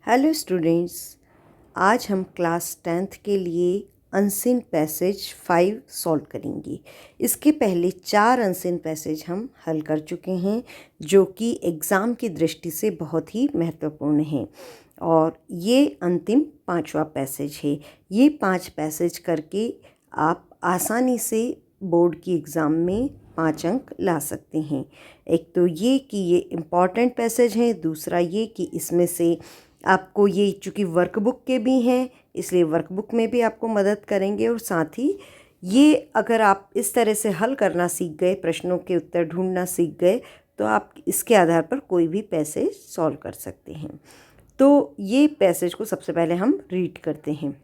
Hello students, आज हम class 10th के लिए अनसीन पैसेज 5 सॉल्व करेंगे। इसके पहले 4 अनसीन पैसेज हम हल कर चुके हैं जो कि एग्ज़ाम की दृष्टि से बहुत ही महत्वपूर्ण हैं और ये अंतिम 5वां पैसेज है। ये 5 पैसेज करके आप आसानी से बोर्ड की एग्ज़ाम में 5 अंक ला सकते हैं। एक तो ये कि ये इम्पॉर्टेंट पैसेज हैं, दूसरा ये कि इसमें से आपको ये चूँकि वर्कबुक के भी हैं इसलिए वर्कबुक में भी आपको मदद करेंगे और साथ ही ये अगर आप इस तरह से हल करना सीख गए, प्रश्नों के उत्तर ढूंढना सीख गए तो आप इसके आधार पर कोई भी पैसेज सॉल्व कर सकते हैं। तो ये पैसेज को सबसे पहले हम रीड करते हैं।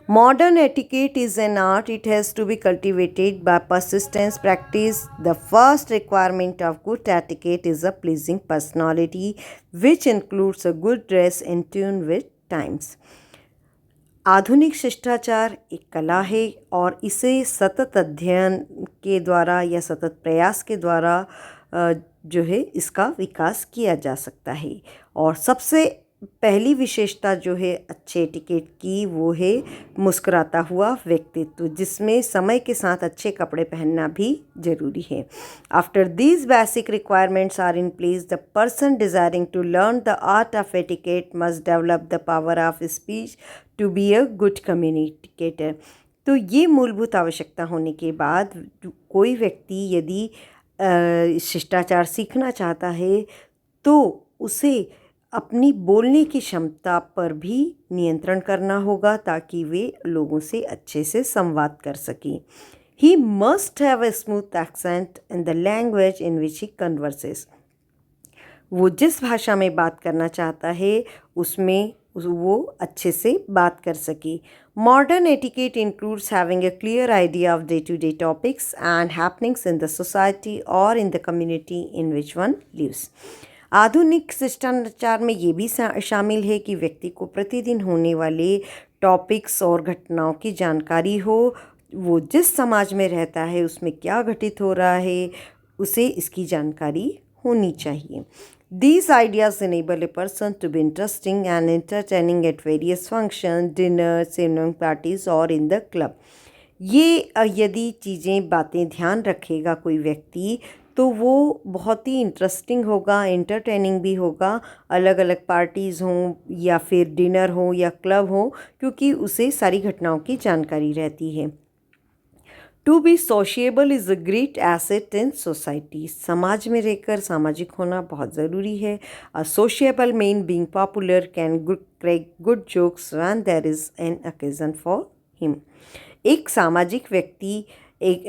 Modern etiquette is an art. It has to be cultivated by persistence, practice. The first requirement of good etiquette is a pleasing personality, which includes a good dress in tune with times. आधुनिक शिष्टाचार एक कला है और इसे सतत अध्ययन के द्वारा या सतत प्रयास के द्वारा जो है इसका विकास किया जा सकता है। और सबसे पहली विशेषता जो है अच्छे एटिकेट की वो है मुस्कुराता हुआ व्यक्तित्व, जिसमें समय के साथ अच्छे कपड़े पहनना भी जरूरी है। After these basic requirements are in place, the person desiring to learn the art of etiquette must develop the power of speech to be a good communicator. तो ये मूलभूत आवश्यकता होने के बाद कोई व्यक्ति यदि शिष्टाचार सीखना चाहता है तो उसे अपनी बोलने की क्षमता पर भी नियंत्रण करना होगा ताकि वे लोगों से अच्छे से संवाद कर सकें। He must have a smooth accent in the language in which he converses. वो जिस भाषा में बात करना चाहता है उसमें वो अच्छे से बात कर सके। Modern etiquette includes having a clear idea of day-to-day topics and happenings in the society or in the community in which one lives. आधुनिक शिष्टाचार में ये भी शामिल है कि व्यक्ति को प्रतिदिन होने वाले टॉपिक्स और घटनाओं की जानकारी हो। वो जिस समाज में रहता है उसमें क्या घटित हो रहा है उसे इसकी जानकारी होनी चाहिए। These ideas enable a person to be interesting and entertaining at various functions, dinners, evening parties or in the club. ये यदि चीज़ें बातें ध्यान रखेगा कोई व्यक्ति तो वो बहुत ही इंटरेस्टिंग होगा, एंटरटेनिंग भी होगा, अलग अलग पार्टीज़ हों या फिर डिनर हो या क्लब हो, क्योंकि उसे सारी घटनाओं की जानकारी रहती है। To be sociable is a great asset in society. समाज में रहकर सामाजिक होना बहुत ज़रूरी है। A sociable man being popular can crack good jokes when there is an occasion for him. एक सामाजिक व्यक्ति एक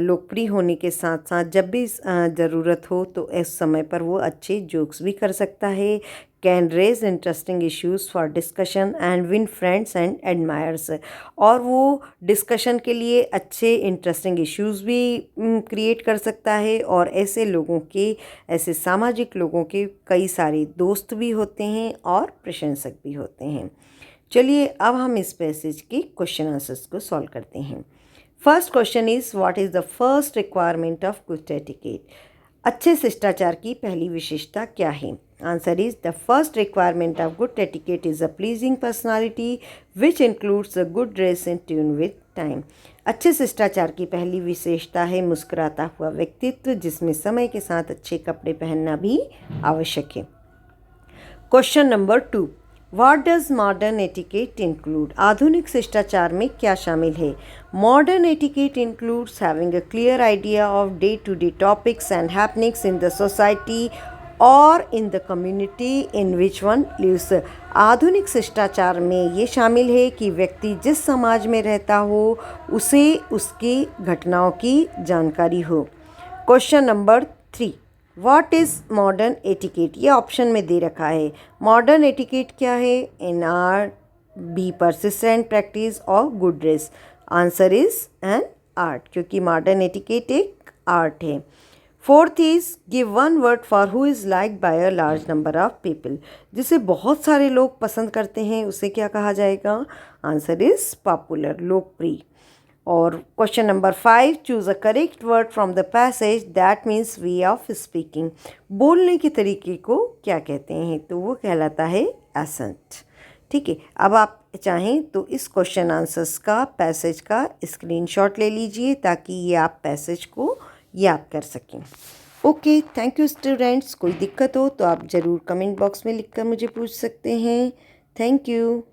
लोकप्रिय होने के साथ साथ जब भी ज़रूरत हो तो इस समय पर वो अच्छे जोक्स भी कर सकता है। Can raise interesting issues for discussion and win friends and admirers. और वो डिस्कशन के लिए अच्छे इंटरेस्टिंग इश्यूज़ भी क्रिएट कर सकता है और ऐसे सामाजिक लोगों के कई सारे दोस्त भी होते हैं और प्रशंसक भी होते हैं। चलिए अब हम इस पैसेज के क्वेश्चन आंसर्स को सॉल्व करते हैं। First question is what is the first requirement of good etiquette. अच्छे शिष्टाचार की पहली विशेषता क्या है? Answer is the first requirement of good etiquette is a pleasing personality which includes a good dress in tune with time. अच्छे शिष्टाचार की पहली विशेषता है मुस्कुराता हुआ व्यक्तित्व, जिसमें समय के साथ अच्छे कपड़े पहनना भी आवश्यक है। Question number 2, What does modern etiquette include? आधुनिक शिष्टाचार में क्या शामिल है? Modern etiquette includes having a clear idea of day-to-day topics and happenings in the society or in the community in which one lives. आधुनिक शिष्टाचार में ये शामिल है कि व्यक्ति जिस समाज में रहता हो उसे उसकी घटनाओं की जानकारी हो। Question number 3, what is modern etiquette? ये ऑप्शन में दे रखा है। मॉडर्न एटिकेट क्या है? An art, B persistent practice और good dress. Answer is an art, क्योंकि मॉडर्न एटिकेट एक आर्ट है। Fourth is give one word for who is like by a large number of people. जिसे बहुत सारे लोग पसंद करते हैं उसे क्या कहा जाएगा? आंसर इज पॉपुलर, लोकप्रिय। और question number 5, choose a correct word from the passage that means way of speaking. बोलने के तरीके को क्या कहते हैं? तो वो कहलाता है एसेंट। ठीक है, अब आप चाहें तो इस क्वेश्चन आंसर्स का पैसेज का स्क्रीनशॉट ले लीजिए ताकि ये आप पैसेज को याद कर सकें। Okay, thank you students. कोई दिक्कत हो तो आप ज़रूर कमेंट बॉक्स में लिखकर मुझे पूछ सकते हैं। Thank you.